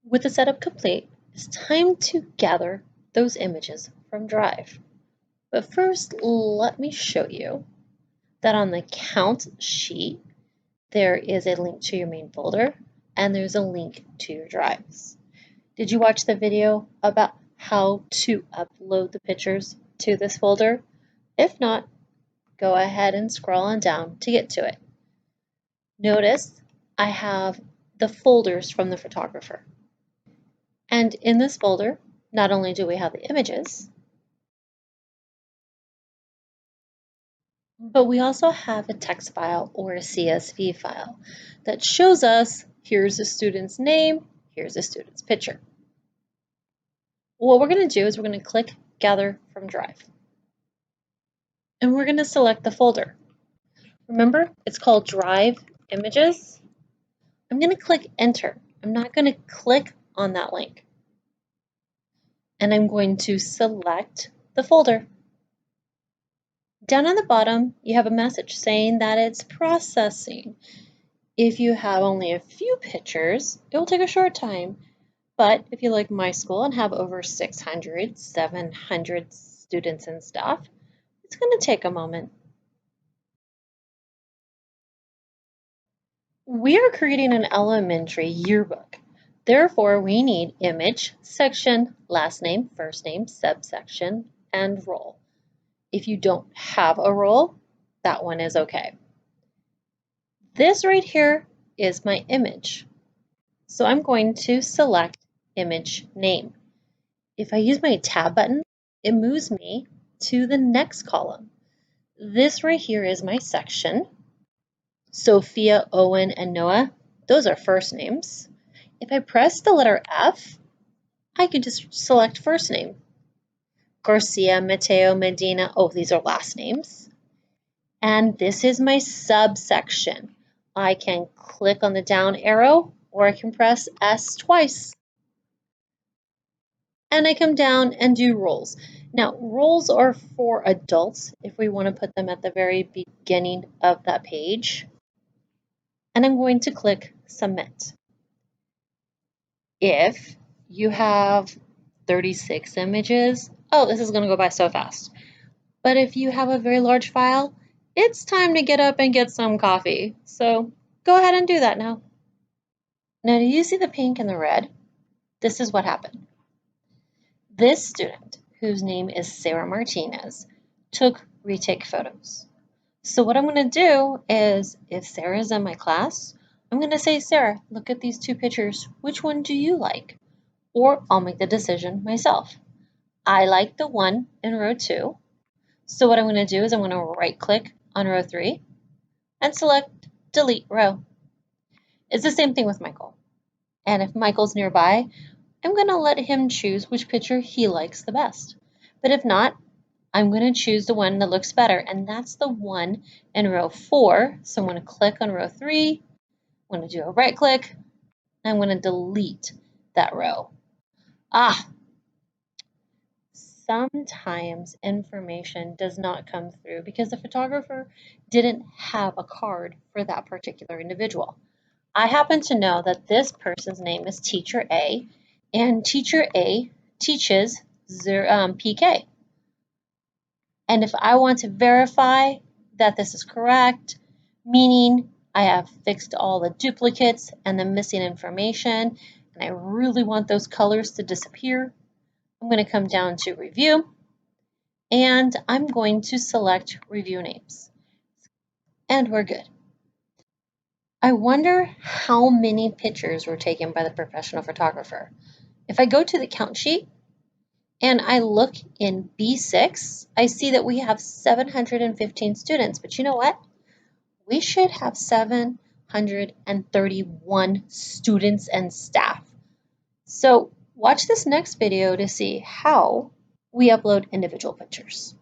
With the setup complete, it's time to gather those images from Drive. But first, let me show you that on the count sheet, there is a link to your main folder and there's a link to your drives. Did you watch the video about how to upload the pictures to this folder? If not, go ahead and scroll on down to get to it. Notice I have the folders from the photographer. And in this folder, not only do we have the images, but we also have a text file or a CSV file that shows us here's the student's name, here's the student's picture. What we're going to do is we're going to click Gather from Drive. And we're going to select the folder. Remember, it's called Drive Images. I'm going to click Enter. I'm not going to click on that link. And I'm going to select the folder. Down on the bottom, you have a message saying that it's processing. If you have only a few pictures, it will take a short time. But if you like my school and have over 600, 700 students and staff, it's going to take a moment. We are creating an elementary yearbook. Therefore, we need image, section, last name, first name, subsection, and role. If you don't have a role, that one is okay. This right here is my image. So I'm going to select image name. If I use my tab button, it moves me to the next column. This right here is my section. Sophia, Owen, and Noah, those are first names. If I press the letter F, I can just select first name. Garcia, Mateo, Medina, oh, these are last names. And this is my subsection. I can click on the down arrow or I can press S twice. And I come down and do roles. Now, roles are for adults if we want to put them at the very beginning of that page. And I'm going to click Submit. If you have 36 images, oh, this is going to go by so fast. But if you have a very large file, it's time to get up and get some coffee. So go ahead and do that now. Now, do you see the pink and the red? This is what happened. This student, whose name is Sarah Martinez, took retake photos. So what I'm going to do is, if Sarah's in my class, I'm going to say, Sarah, look at these two pictures. Which one do you like? Or I'll make the decision myself. I like the one in row 2. So what I'm going to do is I'm going to right-click on row 3 and select Delete Row. It's the same thing with Michael. And if Michael's nearby, I'm going to let him choose which picture he likes the best. But if not, I'm going to choose the one that looks better, and that's the one in row 4. So I'm going to click on row 3, I'm going to do a right click, and I'm going to delete that row. Sometimes information does not come through because the photographer didn't have a card for that particular individual. I happen to know that this person's name is Teacher A, and Teacher A teaches PK. And if I want to verify that this is correct, meaning I have fixed all the duplicates and the missing information, and I really want those colors to disappear, I'm going to come down to Review, and I'm going to select Review Names. And we're good. I wonder how many pictures were taken by the professional photographer. If I go to the count sheet and I look in B6, I see that we have 715 students. But you know what? We should have 731 students and staff. So watch this next video to see how we upload individual pictures.